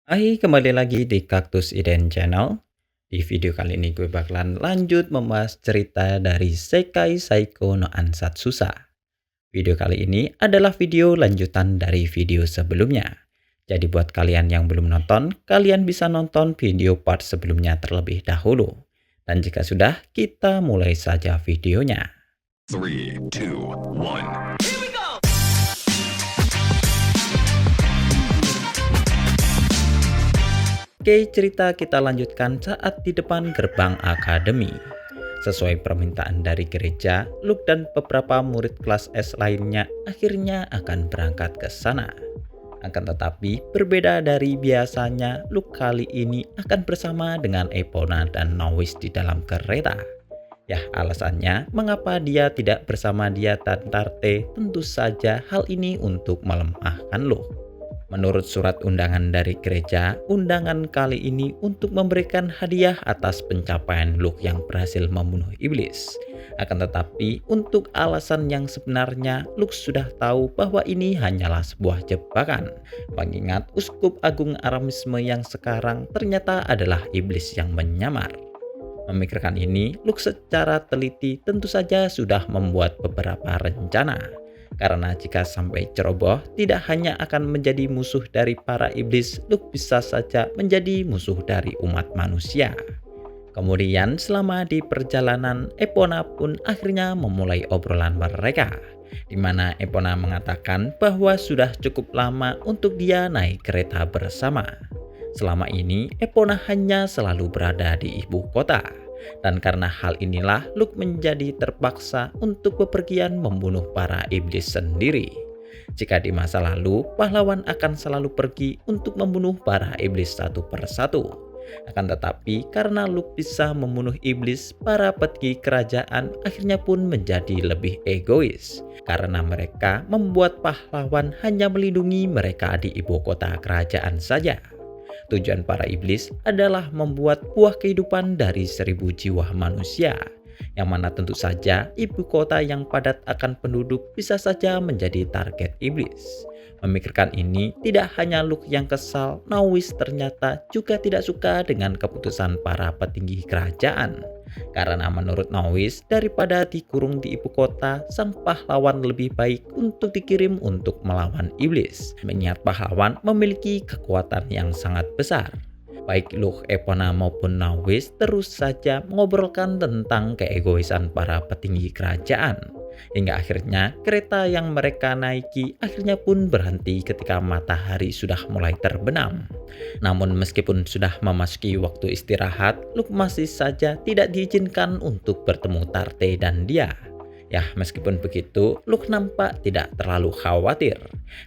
Hai, kembali lagi di Kaktus Iden Channel. Di video kali ini gue bakalan lanjut membahas cerita dari Sekai Saiko no Ansatsusa. Video kali ini adalah video lanjutan dari video sebelumnya. Jadi buat kalian yang belum nonton, kalian bisa nonton video part sebelumnya terlebih dahulu. Dan jika sudah, kita mulai saja videonya. 3, 2, 1. Oke, cerita kita lanjutkan saat di depan gerbang akademi. Sesuai permintaan dari gereja, Luke dan beberapa murid kelas S lainnya akhirnya akan berangkat ke sana. Akan tetapi, berbeda dari biasanya, Luke kali ini akan bersama dengan Epona dan Nois di dalam kereta. Ya, alasannya mengapa dia tidak bersama dia dan Tarte tentu saja hal ini untuk melemahkan Luke. Menurut surat undangan dari gereja, undangan kali ini untuk memberikan hadiah atas pencapaian Luke yang berhasil membunuh iblis. Akan tetapi, untuk alasan yang sebenarnya, Luke sudah tahu bahwa ini hanyalah sebuah jebakan. Mengingat Uskup Agung Aramisme yang sekarang ternyata adalah iblis yang menyamar. Memikirkan ini, Luke secara teliti tentu saja sudah membuat beberapa rencana. Karena jika sampai ceroboh, tidak hanya akan menjadi musuh dari para iblis, Luke bisa saja menjadi musuh dari umat manusia. Kemudian selama di perjalanan, Epona pun akhirnya memulai obrolan mereka. Di mana Epona mengatakan bahwa sudah cukup lama untuk dia naik kereta bersama. Selama ini, Epona hanya selalu berada di ibu kota. Dan karena hal inilah Luke menjadi terpaksa untuk bepergian membunuh para iblis sendiri. Jika di masa lalu, pahlawan akan selalu pergi untuk membunuh para iblis satu persatu. Akan tetapi karena Luke bisa membunuh iblis, para petinggi kerajaan akhirnya pun menjadi lebih egois. Karena mereka membuat pahlawan hanya melindungi mereka di ibu kota kerajaan saja. Tujuan para iblis adalah membuat buah kehidupan dari 1000 jiwa manusia, yang mana tentu saja ibu kota yang padat akan penduduk bisa saja menjadi target iblis. Memikirkan ini, tidak hanya Luke yang kesal, Nois ternyata juga tidak suka dengan keputusan para petinggi kerajaan. Karena menurut Nois, daripada dikurung di ibu kota, sang pahlawan lebih baik untuk dikirim untuk melawan iblis. Mengingat pahlawan memiliki kekuatan yang sangat besar. Baik Luke, Epona maupun Nois terus saja mengobrolkan tentang keegoisan para petinggi kerajaan. Hingga akhirnya kereta yang mereka naiki akhirnya pun berhenti ketika matahari sudah mulai terbenam. Namun meskipun sudah memasuki waktu istirahat, Luke masih saja tidak diizinkan untuk bertemu Tarte dan dia. Ya, meskipun begitu, Luke nampak tidak terlalu khawatir.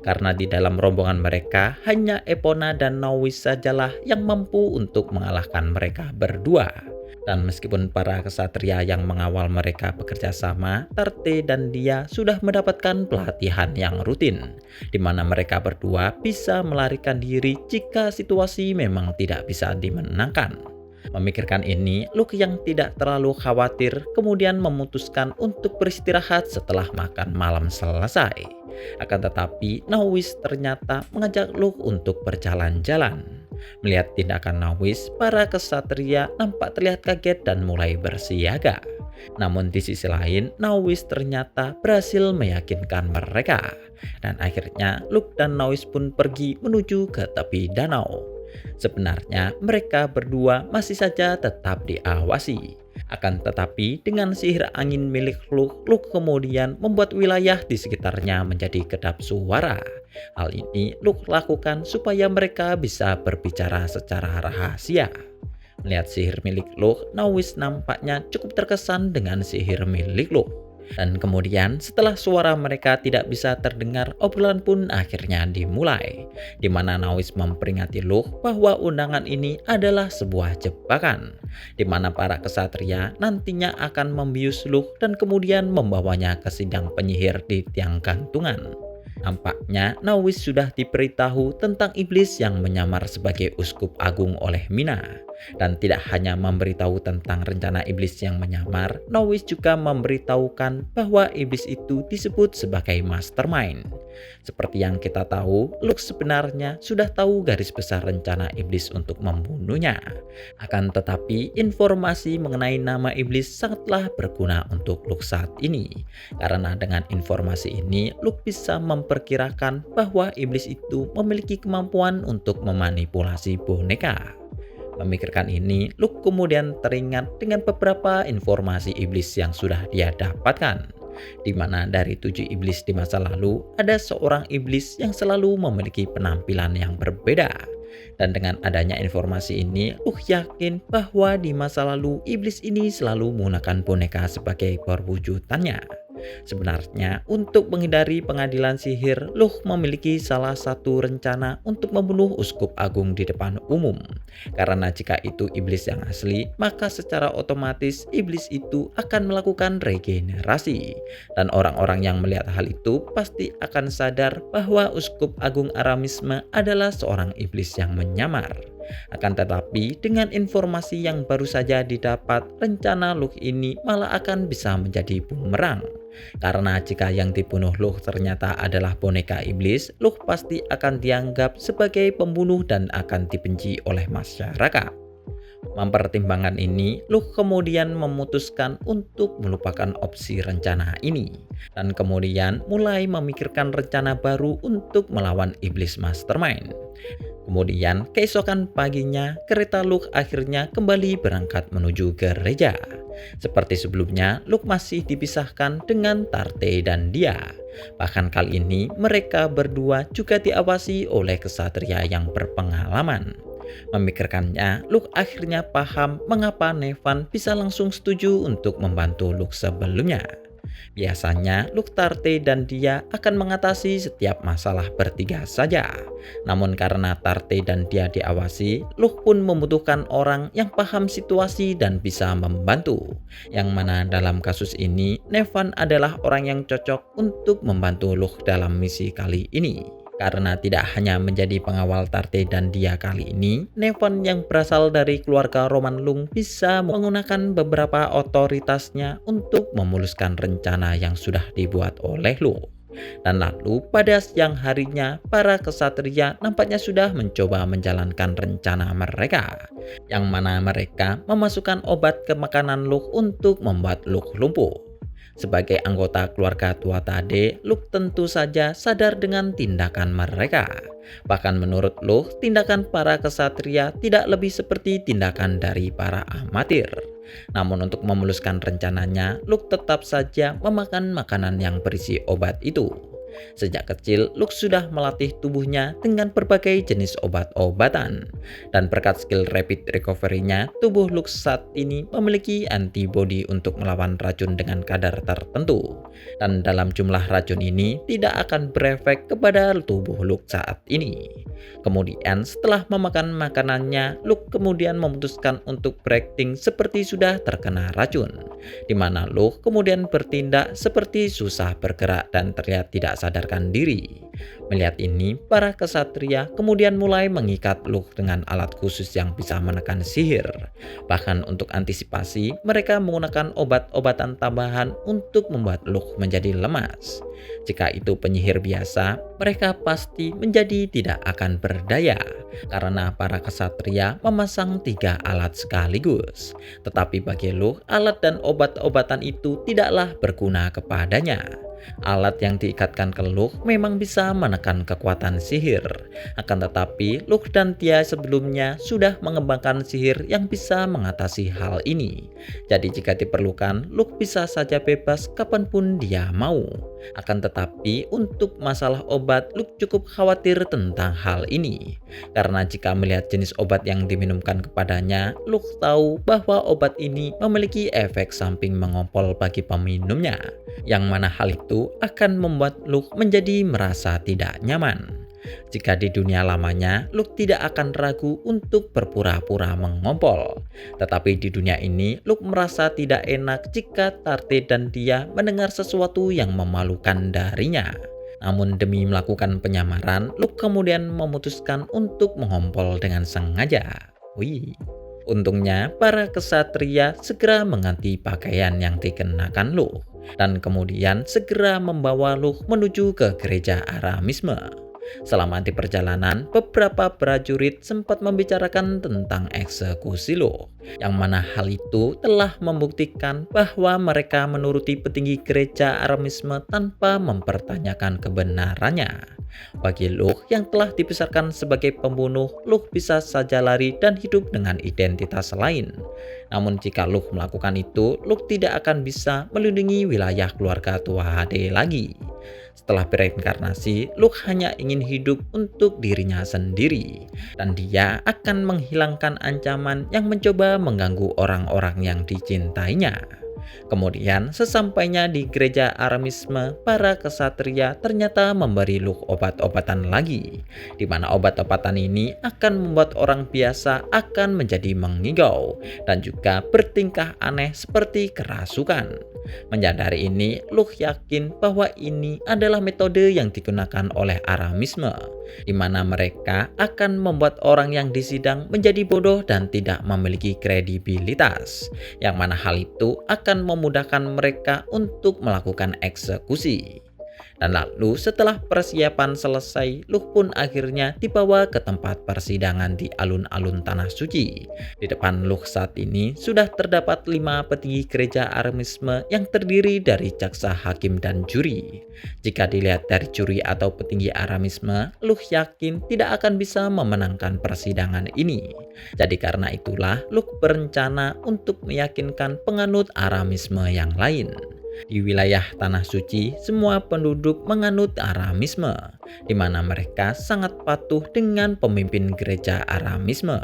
Karena di dalam rombongan mereka, hanya Epona dan Nois sajalah yang mampu untuk mengalahkan mereka berdua. Dan meskipun para kesatria yang mengawal mereka bekerja sama, Tarte dan dia sudah mendapatkan pelatihan yang rutin, di mana mereka berdua bisa melarikan diri jika situasi memang tidak bisa dimenangkan. Memikirkan ini, Luke yang tidak terlalu khawatir kemudian memutuskan untuk beristirahat setelah makan malam selesai. Akan tetapi, Nois ternyata mengajak Luke untuk berjalan-jalan. Melihat tindakan Nois, para kesatria nampak terlihat kaget dan mulai bersiaga. Namun di sisi lain, Nois ternyata berhasil meyakinkan mereka. Dan akhirnya Luke dan Nois pun pergi menuju ke tepi danau. Sebenarnya mereka berdua masih saja tetap diawasi. Akan tetapi dengan sihir angin milik Luke, Luke kemudian membuat wilayah di sekitarnya menjadi kedap suara. Hal ini Luke lakukan supaya mereka bisa berbicara secara rahasia. Melihat sihir milik Luke, Nois nampaknya cukup terkesan dengan sihir milik Luke. Dan kemudian setelah suara mereka tidak bisa terdengar, obrolan pun akhirnya dimulai. Di mana Nois memperingati Luke bahwa undangan ini adalah sebuah jebakan. Di mana para kesatria nantinya akan membius Luke dan kemudian membawanya ke sidang penyihir di tiang gantungan. Nampaknya Nawis sudah diberitahu tentang iblis yang menyamar sebagai uskup agung oleh Mina. Dan tidak hanya memberitahu tentang rencana iblis yang menyamar, Nawis juga memberitahukan bahwa iblis itu disebut sebagai mastermind. Seperti yang kita tahu, Luke sebenarnya sudah tahu garis besar rencana iblis untuk membunuhnya. Akan tetapi, informasi mengenai nama iblis sangatlah berguna untuk Luke saat ini. Karena dengan informasi ini, Luke bisa memperkirakan bahwa iblis itu memiliki kemampuan untuk memanipulasi boneka. Memikirkan ini, Luke kemudian teringat dengan beberapa informasi iblis yang sudah dia dapatkan. Di mana dari 7 iblis di masa lalu, ada seorang iblis yang selalu memiliki penampilan yang berbeda. Dan dengan adanya informasi ini, Luke yakin bahwa di masa lalu iblis ini selalu menggunakan boneka sebagai perwujudannya. Sebenarnya, untuk menghindari pengadilan sihir, Luke memiliki salah satu rencana untuk membunuh uskup agung di depan umum. Karena jika itu iblis yang asli, maka secara otomatis iblis itu akan melakukan regenerasi. Dan orang-orang yang melihat hal itu pasti akan sadar bahwa uskup agung Aramisme adalah seorang iblis yang menyamar. Akan tetapi, dengan informasi yang baru saja didapat, rencana Luke ini malah akan bisa menjadi bumerang. Karena jika yang dibunuh Luke ternyata adalah boneka iblis, Luke pasti akan dianggap sebagai pembunuh dan akan dibenci oleh masyarakat. Mempertimbangkan ini, Luke kemudian memutuskan untuk melupakan opsi rencana ini dan kemudian mulai memikirkan rencana baru untuk melawan iblis mastermind. Kemudian keesokan paginya, kereta Luke akhirnya kembali berangkat menuju gereja. Seperti sebelumnya, Luke masih dipisahkan dengan Tarte dan Dia. Bahkan kali ini mereka berdua juga diawasi oleh kesatria yang berpengalaman. Memikirkannya, Luke akhirnya paham mengapa Nevan bisa langsung setuju untuk membantu Luke sebelumnya. Biasanya Luke, Tarte, dan Dia akan mengatasi setiap masalah bertiga saja. Namun karena Tarte dan Dia diawasi, Luke pun membutuhkan orang yang paham situasi dan bisa membantu. Yang mana dalam kasus ini, Nevan adalah orang yang cocok untuk membantu Luke dalam misi kali ini. Karena tidak hanya menjadi pengawal Tarte dan Dia kali ini, Nevan yang berasal dari keluarga Roman Lung bisa menggunakan beberapa otoritasnya untuk memuluskan rencana yang sudah dibuat oleh Luke. Dan lalu pada siang harinya, para kesatria nampaknya sudah mencoba menjalankan rencana mereka. Yang mana mereka memasukkan obat ke makanan Luke untuk membuat Luke lumpuh. Sebagai anggota keluarga tua Tade, Luke tentu saja sadar dengan tindakan mereka. Bahkan menurut Luke, tindakan para kesatria tidak lebih seperti tindakan dari para amatir. Namun untuk memuluskan rencananya, Luke tetap saja memakan makanan yang berisi obat itu. Sejak kecil, Luke sudah melatih tubuhnya dengan berbagai jenis obat-obatan. Dan berkat skill rapid recovery-nya, tubuh Luke saat ini memiliki antibodi untuk melawan racun dengan kadar tertentu. Dan dalam jumlah racun ini tidak akan berefek kepada tubuh Luke saat ini. Kemudian setelah memakan makanannya, Luke kemudian memutuskan untuk berakting seperti sudah terkena racun. Di mana Luke kemudian bertindak seperti susah bergerak dan terlihat tidak sadarkan diri. Melihat ini, para kesatria kemudian mulai mengikat Luke dengan alat khusus yang bisa menekan sihir. Bahkan untuk antisipasi, mereka menggunakan obat-obatan tambahan untuk membuat Luke menjadi lemas. Jika itu penyihir biasa, mereka pasti menjadi tidak akan berdaya karena para kesatria memasang 3 alat sekaligus. Tetapi bagi Luke, alat dan obat-obatan itu tidaklah berguna kepadanya. Alat yang diikatkan ke Luke memang bisa menekan kekuatan sihir. Akan tetapi Luke dan Tia sebelumnya sudah mengembangkan sihir yang bisa mengatasi hal ini. Jadi jika diperlukan, Luke bisa saja bebas kapanpun dia mau. Akan tetapi untuk masalah obat, Luke cukup khawatir tentang hal ini. Karena jika melihat jenis obat yang diminumkan kepadanya, Luke tahu bahwa obat ini memiliki efek samping mengompol bagi peminumnya. Yang mana hal itu akan membuat Luke menjadi merasa tidak nyaman. Jika di dunia lamanya, Luke tidak akan ragu untuk berpura-pura mengompol. Tetapi di dunia ini, Luke merasa tidak enak jika Tarte dan Dia mendengar sesuatu yang memalukan darinya. Namun demi melakukan penyamaran, Luke kemudian memutuskan untuk mengompol dengan sengaja. Wih. Untungnya para kesatria segera mengganti pakaian yang dikenakan Luke dan kemudian segera membawa Luke menuju ke gereja Aramisme. Selama di perjalanan, beberapa prajurit sempat membicarakan tentang eksekusi Luke, yang mana hal itu telah membuktikan bahwa mereka menuruti petinggi gereja Aramisme tanpa mempertanyakan kebenarannya. Bagi Luke yang telah dibesarkan sebagai pembunuh, Luke bisa saja lari dan hidup dengan identitas lain. Namun jika Luke melakukan itu, Luke tidak akan bisa melindungi wilayah keluarga tua HD lagi. Setelah bereinkarnasi, Luke hanya ingin hidup untuk dirinya sendiri, dan dia akan menghilangkan ancaman yang mencoba mengganggu orang-orang yang dicintainya. Kemudian sesampainya di gereja Aramisme, para kesatria ternyata memberi Luke obat-obatan lagi, di mana obat-obatan ini akan membuat orang biasa akan menjadi mengigau dan juga bertingkah aneh seperti kerasukan. Menyadari ini, Luke yakin bahwa ini adalah metode yang digunakan oleh Aramisme, di mana mereka akan membuat orang yang disidang menjadi bodoh dan tidak memiliki kredibilitas, yang mana hal itu akan memudahkan mereka untuk melakukan eksekusi. Dan lalu setelah persiapan selesai, Luke pun akhirnya dibawa ke tempat persidangan di alun-alun Tanah Suci. Di depan Luke saat ini sudah terdapat 5 petinggi gereja Aramisme yang terdiri dari jaksa, hakim, dan juri. Jika dilihat dari juri atau petinggi Aramisme, Luke yakin tidak akan bisa memenangkan persidangan ini. Jadi karena itulah Luke berencana untuk meyakinkan penganut Aramisme yang lain. Di wilayah Tanah Suci, semua penduduk menganut Aramisme, di mana mereka sangat patuh dengan pemimpin gereja Aramisme.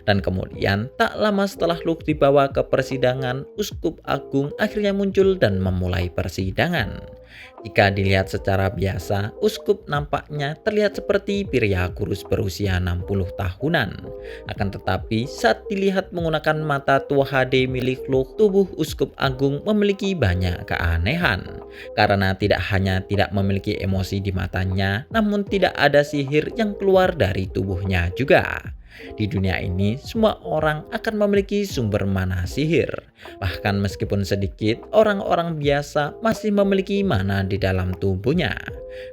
Dan kemudian tak lama setelah Luke dibawa ke persidangan, Uskup Agung akhirnya muncul dan memulai persidangan. Jika dilihat secara biasa, uskup nampaknya terlihat seperti pria kurus berusia 60 tahunan. Akan tetapi saat dilihat menggunakan mata tua HD milik Luke, tubuh Uskup Agung memiliki banyak keanehan. Karena tidak hanya tidak memiliki emosi di matanya, namun tidak ada sihir yang keluar dari tubuhnya juga. Di dunia ini, semua orang akan memiliki sumber mana sihir. Bahkan meskipun sedikit, orang-orang biasa masih memiliki mana di dalam tubuhnya.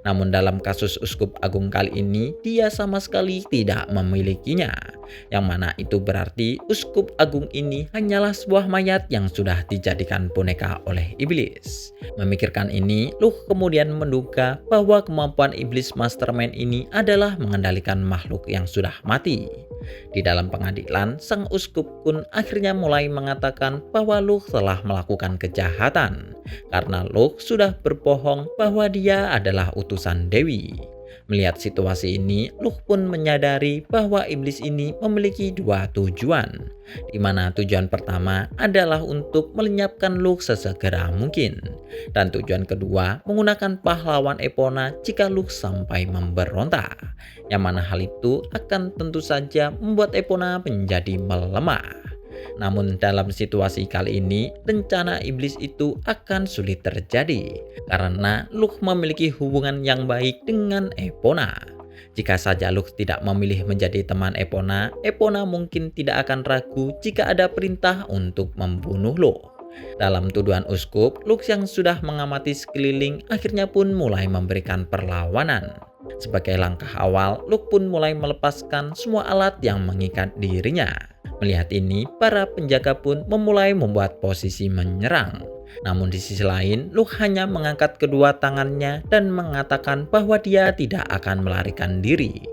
Namun dalam kasus Uskup Agung kali ini, dia sama sekali tidak memilikinya. Yang mana itu berarti Uskup Agung ini hanyalah sebuah mayat yang sudah dijadikan boneka oleh iblis. Memikirkan ini, Luke kemudian menduga bahwa kemampuan iblis mastermind ini adalah mengendalikan makhluk yang sudah mati. Di dalam pengadilan, sang uskup pun akhirnya mulai mengatakan bahwa Luke telah melakukan kejahatan karena Luke sudah berbohong bahwa dia adalah utusan Dewi. Melihat situasi ini, Luke pun menyadari bahwa iblis ini memiliki 2 tujuan, di mana tujuan pertama adalah untuk melenyapkan Luke sesegera mungkin, dan tujuan kedua menggunakan pahlawan Epona jika Luke sampai memberontak, yang mana hal itu akan tentu saja membuat Epona menjadi melemah. Namun dalam situasi kali ini, rencana iblis itu akan sulit terjadi karena Luke memiliki hubungan yang baik dengan Epona. Jika saja Luke tidak memilih menjadi teman Epona, Epona mungkin tidak akan ragu jika ada perintah untuk membunuh Luke. Dalam tuduhan uskup, Luke yang sudah mengamati sekeliling akhirnya pun mulai memberikan perlawanan. Sebagai langkah awal, Luke pun mulai melepaskan semua alat yang mengikat dirinya. Melihat ini, para penjaga pun memulai membuat posisi menyerang. Namun di sisi lain, Luke hanya mengangkat kedua tangannya dan mengatakan bahwa dia tidak akan melarikan diri.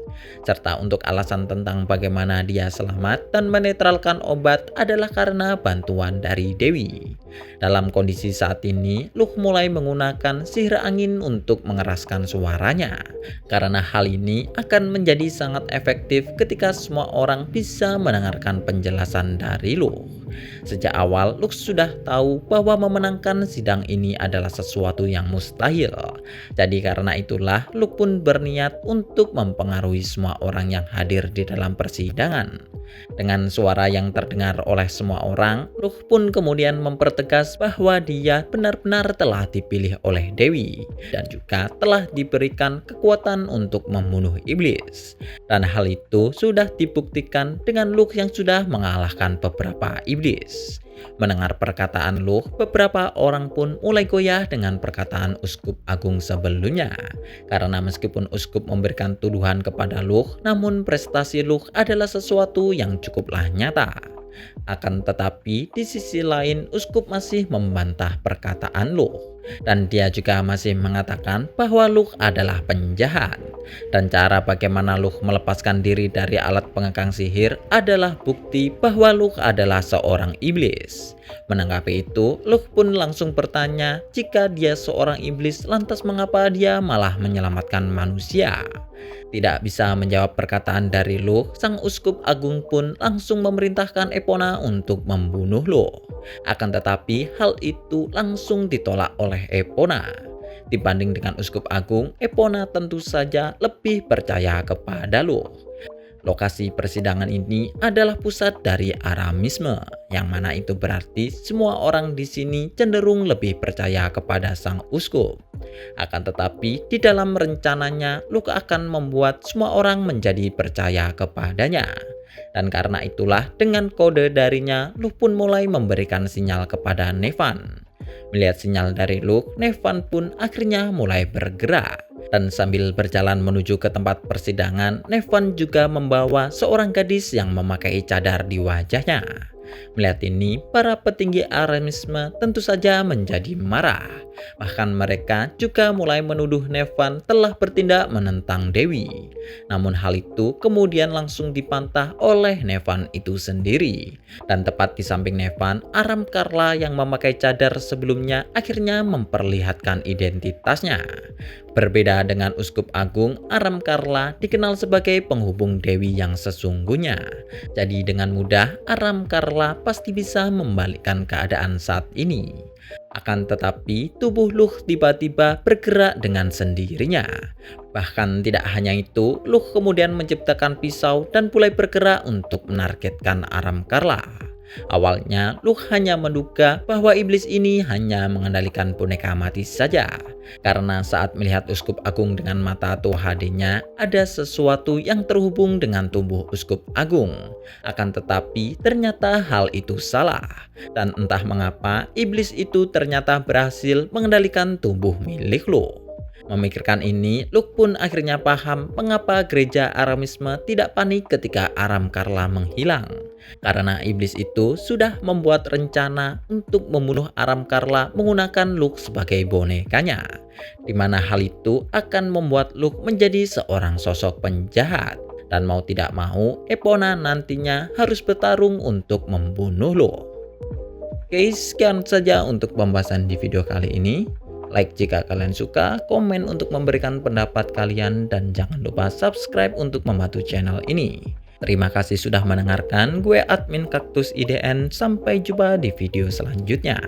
Serta untuk alasan tentang bagaimana dia selamat dan menetralkan obat adalah karena bantuan dari Dewi. Dalam kondisi saat ini, Luke mulai menggunakan sihir angin untuk mengeraskan suaranya. Karena hal ini akan menjadi sangat efektif ketika semua orang bisa mendengarkan penjelasan dari Luke. Sejak awal, Luke sudah tahu bahwa memenangkan sidang ini adalah sesuatu yang mustahil. Jadi karena itulah Luke pun berniat untuk mempengaruhi semua orang yang hadir di dalam persidangan. Dengan suara yang terdengar oleh semua orang, Luke pun kemudian mempertegas bahwa dia benar-benar telah dipilih oleh Dewi dan juga telah diberikan kekuatan untuk membunuh iblis. Dan hal itu sudah dibuktikan dengan Luke yang sudah mengalahkan beberapa iblis. Mendengar perkataan Luke, beberapa orang pun mulai goyah dengan perkataan Uskup Agung sebelumnya. Karena meskipun Uskup memberikan tuduhan kepada Luke, namun prestasi Luke adalah sesuatu yang cukuplah nyata. Akan tetapi di sisi lain Uskup masih membantah perkataan Luke. Dan dia juga masih mengatakan bahwa Luke adalah penjahat. Dan cara bagaimana Luke melepaskan diri dari alat pengekang sihir adalah bukti bahwa Luke adalah seorang iblis. Menanggapi itu, Luke pun langsung bertanya, jika dia seorang iblis, lantas mengapa dia malah menyelamatkan manusia? Tidak bisa menjawab perkataan dari Luke, sang Uskup Agung pun langsung memerintahkan Epona untuk membunuh Luke. Akan tetapi hal itu langsung ditolak oleh Epona. Dibanding dengan Uskup Agung, Epona tentu saja lebih percaya kepada Luke. Lokasi persidangan ini adalah pusat dari Aramisme, yang mana itu berarti semua orang di sini cenderung lebih percaya kepada sang uskup. Akan tetapi di dalam rencananya, Luke akan membuat semua orang menjadi percaya kepadanya. Dan karena itulah dengan kode darinya, Luke pun mulai memberikan sinyal kepada Nevan. Melihat sinyal dari Luke, Nevan pun akhirnya mulai bergerak. Dan sambil berjalan menuju ke tempat persidangan, Nevan juga membawa seorang gadis yang memakai cadar di wajahnya. Melihat ini, para petinggi Aramisme tentu saja menjadi marah. Bahkan mereka juga mulai menuduh Nevan telah bertindak menentang Dewi. Namun hal itu kemudian langsung dipantah oleh Nevan itu sendiri. Dan tepat di samping Nevan, Aram Karla yang memakai cadar sebelumnya akhirnya memperlihatkan identitasnya. Berbeda dengan Uskup Agung, Aram Karla dikenal sebagai penghubung Dewi yang sesungguhnya. Jadi dengan mudah Aram Karla pasti bisa membalikkan keadaan saat ini. Akan tetapi tubuh Luke tiba-tiba bergerak dengan sendirinya. Bahkan tidak hanya itu, Luke kemudian menciptakan pisau dan mulai bergerak untuk menargetkan Aram Karla. Awalnya Luke hanya menduga bahwa iblis ini hanya mengendalikan boneka mati saja. Karena saat melihat Uskup Agung dengan mata Tuh HD-nya, ada sesuatu yang terhubung dengan tubuh Uskup Agung. Akan tetapi ternyata hal itu salah. Dan entah mengapa iblis itu ternyata berhasil mengendalikan tubuh milik Luke. Memikirkan ini, Luke pun akhirnya paham mengapa gereja Aramisme tidak panik ketika Aram Karla menghilang. Karena iblis itu sudah membuat rencana untuk membunuh Aram Karla menggunakan Luke sebagai bonekanya. Di mana hal itu akan membuat Luke menjadi seorang sosok penjahat. Dan mau tidak mau, Epona nantinya harus bertarung untuk membunuh Luke. Oke, sekian saja untuk pembahasan di video kali ini. Like jika kalian suka, komen untuk memberikan pendapat kalian, dan jangan lupa subscribe untuk membantu channel ini. Terima kasih sudah mendengarkan, gue admin Kaktus IDN, sampai jumpa di video selanjutnya.